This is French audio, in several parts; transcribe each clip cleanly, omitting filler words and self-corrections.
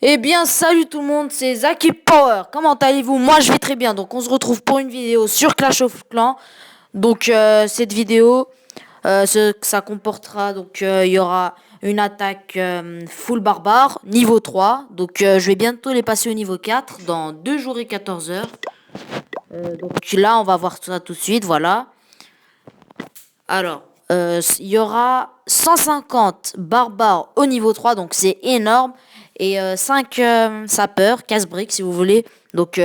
Eh bien, salut tout le monde, c'est Zaki Power. Comment allez-vous? Moi, je vais très bien. Donc, on se retrouve pour une vidéo sur Clash of Clans. Donc, cette vidéo, ça comportera il y aura une attaque full barbare niveau 3. Donc, je vais bientôt les passer au niveau 4 dans 2 jours et 14 heures. Donc là, on va voir ça tout de suite. Voilà. Alors, il y aura 150 barbares au niveau 3, donc c'est énorme. Et 5 sapeurs, casse-briques si vous voulez, donc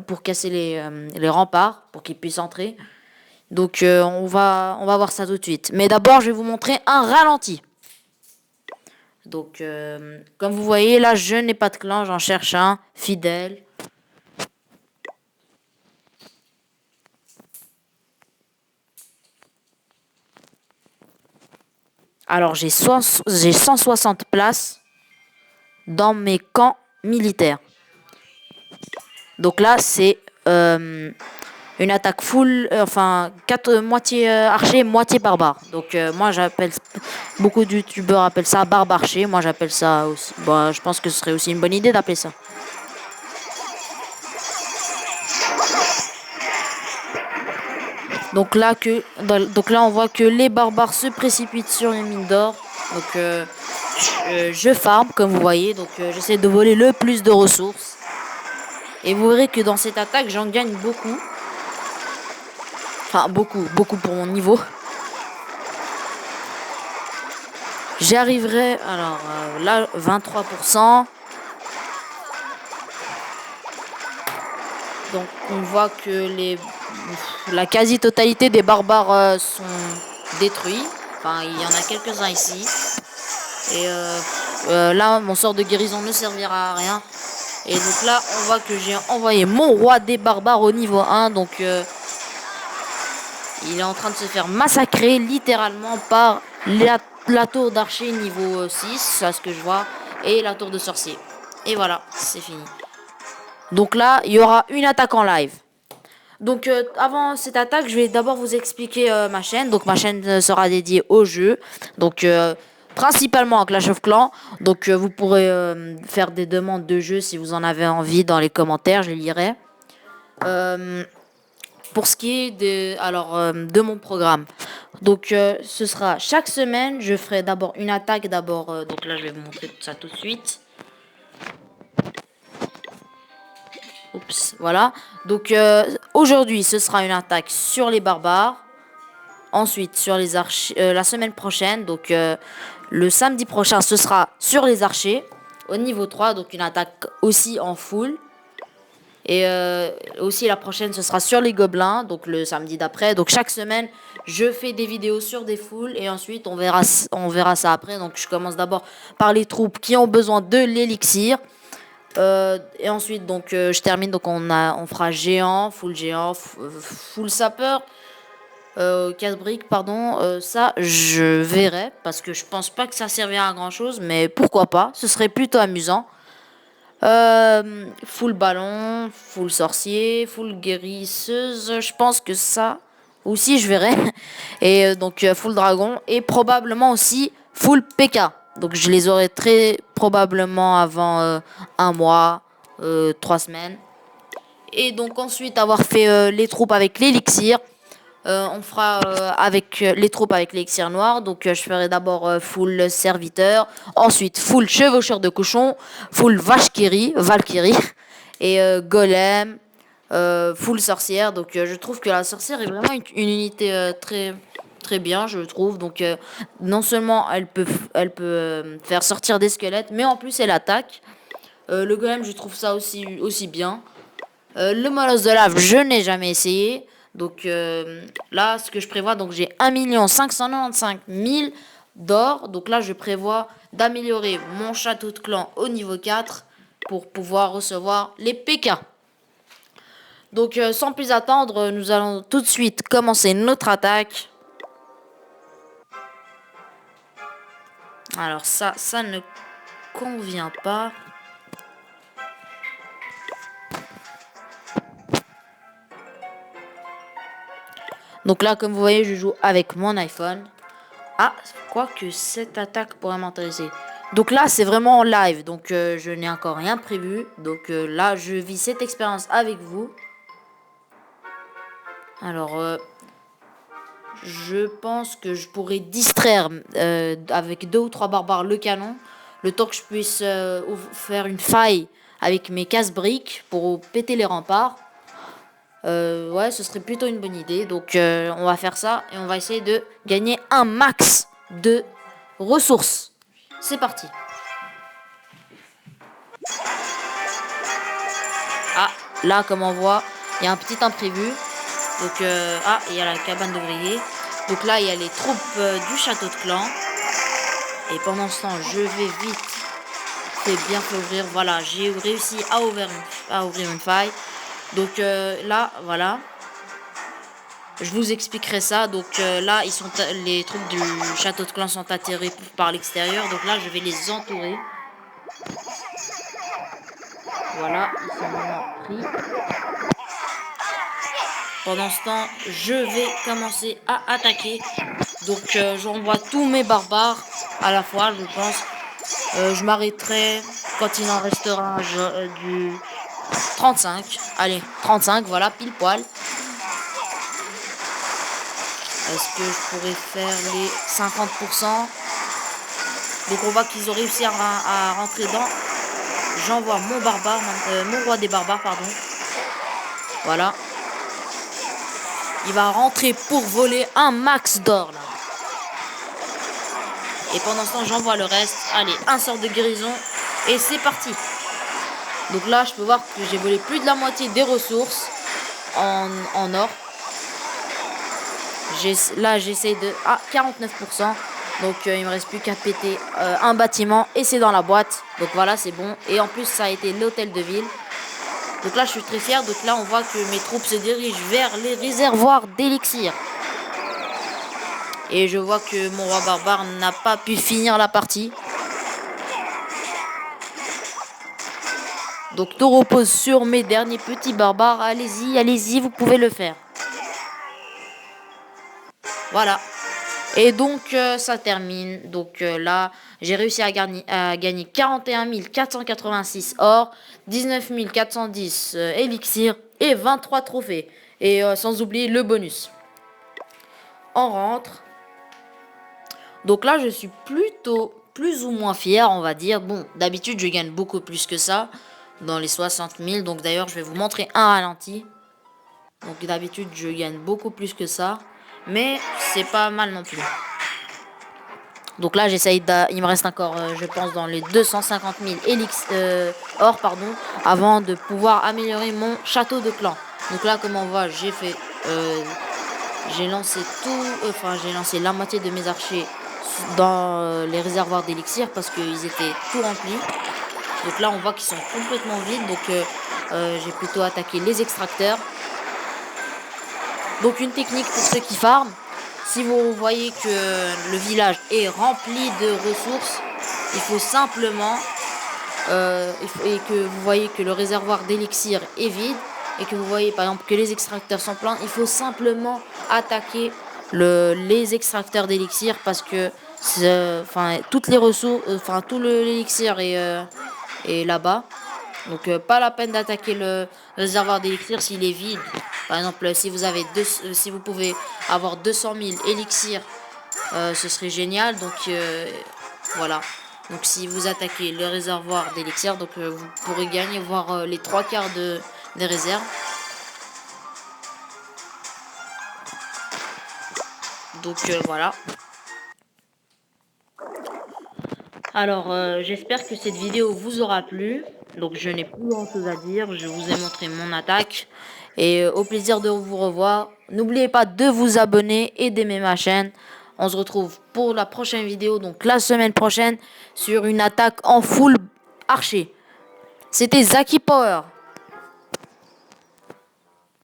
pour casser les remparts, pour qu'ils puissent entrer. Donc on va voir ça tout de suite. Mais d'abord, je vais vous montrer un ralenti. Donc, comme vous voyez, là, je n'ai pas de clan, j'en cherche un, fidèle. Alors, j'ai 160 places dans mes camps militaires. Donc là, c'est une attaque full, enfin, moitié archer, moitié barbare. Donc moi, beaucoup de youtubeurs appellent ça barbe-archer. Moi, j'appelle ça aussi. Bon, je pense que ce serait aussi une bonne idée d'appeler ça. Donc là, on voit que les barbares se précipitent sur les mines d'or. Donc je farm, comme vous voyez. Donc j'essaie de voler le plus de ressources. Et vous verrez que dans cette attaque, j'en gagne beaucoup. Enfin, beaucoup pour mon niveau. J'y arriverai, alors là, 23%. Donc on voit que la quasi-totalité des barbares sont détruits. Enfin, il y en a quelques-uns ici. Et là, mon sort de guérison ne servira à rien. Et donc là, on voit que j'ai envoyé mon roi des barbares au niveau 1. Donc il est en train de se faire massacrer littéralement par la tour d'archer niveau 6, c'est ce que je vois, et la tour de sorcier. Et voilà, c'est fini. Donc là, il y aura une attaque en live. Donc avant cette attaque, je vais d'abord vous expliquer ma chaîne. Donc ma chaîne sera dédiée au jeu. Donc principalement à Clash of Clans. Donc vous pourrez faire des demandes de jeu si vous en avez envie dans les commentaires, je les lirai. Pour ce qui est de mon programme. Donc ce sera chaque semaine, je ferai d'abord une attaque donc là je vais vous montrer tout ça tout de suite. Oups, voilà. Donc aujourd'hui, ce sera une attaque sur les barbares. Ensuite, sur les archers, la semaine prochaine, donc le samedi prochain, ce sera sur les archers au niveau 3, donc une attaque aussi en full. Et aussi la prochaine, ce sera sur les gobelins, donc le samedi d'après. Donc chaque semaine, je fais des vidéos sur des foules et ensuite on verra ça après. Donc je commence d'abord par les troupes qui ont besoin de l'élixir. Et ensuite, donc je termine. Donc on fera géant, full sapeur, casse-brique, pardon. Ça, je verrai parce que je pense pas que ça servira à grand chose, mais pourquoi pas. Ce serait plutôt amusant. Full ballon, full sorcier, full guérisseuse. Je pense que ça aussi je verrai. Et donc full dragon et probablement aussi full PK. Donc je les aurai très probablement avant un mois, 3 semaines. Et donc ensuite avoir fait les troupes avec l'élixir. On fera avec les troupes avec l'élixir noir. Donc je ferai d'abord full serviteur, ensuite full chevaucheur de cochon, full Valkyrie et golem, full sorcière. Donc je trouve que la sorcière est vraiment une unité très bien, je trouve. Donc non seulement elle peut faire sortir des squelettes, mais en plus elle attaque. Le golem, je trouve ça aussi bien. Le molosse de lave, je n'ai jamais essayé. Donc là, ce que je prévois, donc j'ai 1 595 000 d'or. Donc là, je prévois d'améliorer mon château de clan au niveau 4 pour pouvoir recevoir les PK. Donc sans plus attendre, nous allons tout de suite commencer notre attaque. Alors ça ne convient pas. Donc là, comme vous voyez, je joue avec mon iPhone. Ah, quoique cette attaque pourrait m'intéresser. Donc là, c'est vraiment en live. Donc je n'ai encore rien prévu. Donc là, je vis cette expérience avec vous. Alors, je pense que je pourrais distraire avec 2 ou 3 barbares le canon. Le temps que je puisse faire une faille avec mes casse-briques pour péter les remparts. Ouais, ce serait plutôt une bonne idée. Donc on va faire ça et on va essayer de gagner un max de ressources. C'est parti. Ah, là, comme on voit, il y a un petit imprévu. Donc, il y a la cabane d'ouvriers. Donc là, il y a les troupes du château de clan. Et pendant ce temps, je vais vite bien fait ouvrir. Voilà, j'ai réussi à ouvrir une faille. Donc là, voilà. Je vous expliquerai ça. Donc là, les troupes du château de clan sont atterrées par l'extérieur. Donc là, je vais les entourer. Voilà, ils sont maintenant pris. Pendant ce temps, je vais commencer à attaquer. Donc j'envoie tous mes barbares à la fois, je pense. Je m'arrêterai quand il en restera du 35. Allez, 35, voilà, pile poil. Est-ce que je pourrais faire les 50%? Donc on voit qu'ils ont réussi à rentrer dans. J'envoie mon barbare, mon roi des barbares, pardon. Voilà. Il va rentrer pour voler un max d'or là. Et pendant ce temps, j'envoie le reste. Allez, un sort de guérison. Et c'est parti. Donc là, je peux voir que j'ai volé plus de la moitié des ressources en or. Là, j'essaie de... Ah, 49%. Donc, il me reste plus qu'à péter un bâtiment. Et c'est dans la boîte. Donc voilà, c'est bon. Et en plus, ça a été l'hôtel de ville. Donc là, je suis très fier. Donc là, on voit que mes troupes se dirigent vers les réservoirs d'élixir. Et je vois que mon roi barbare n'a pas pu finir la partie. Donc tout repose sur mes derniers petits barbares. Allez-y, allez-y, vous pouvez le faire. Voilà. Et donc ça termine. Donc là, j'ai réussi à gagner 41 486 or, 19 410 élixirs et 23 trophées. Et sans oublier le bonus. On rentre. Donc là, je suis plutôt plus ou moins fier, on va dire. Bon, d'habitude, je gagne beaucoup plus que ça, dans les 60 000. Donc d'ailleurs, je vais vous montrer un ralenti. Donc d'habitude, je gagne beaucoup plus que ça. Mais c'est pas mal non plus. Donc là, j'essaye il me reste encore, je pense, dans les 250 000 or, pardon, avant de pouvoir améliorer mon château de clan. Donc là, comme on voit, j'ai lancé j'ai lancé la moitié de mes archers dans les réservoirs d'élixir parce qu'ils étaient tout remplis. Donc là, on voit qu'ils sont complètement vides. Donc j'ai plutôt attaqué les extracteurs. Donc une technique pour ceux qui farment. Si vous voyez que le village est rempli de ressources, il faut simplement et que vous voyez que le réservoir d'élixir est vide et que vous voyez par exemple que les extracteurs sont pleins, il faut simplement attaquer les extracteurs d'élixir parce que toutes les ressources, tout l'élixir est là-bas. Donc pas la peine d'attaquer le réservoir d'élixir s'il est vide. Par exemple, si vous pouvez avoir 200 000 élixirs, ce serait génial. Donc voilà. Donc si vous attaquez le réservoir d'élixir, donc vous pourrez gagner voire les 3/4 des réserves. Donc voilà. Alors j'espère que cette vidéo vous aura plu. Donc je n'ai plus grand chose à dire. Je vous ai montré mon attaque. Et au plaisir de vous revoir. N'oubliez pas de vous abonner et d'aimer ma chaîne. On se retrouve pour la prochaine vidéo, donc la semaine prochaine, sur une attaque en full archer. C'était Zaki Power.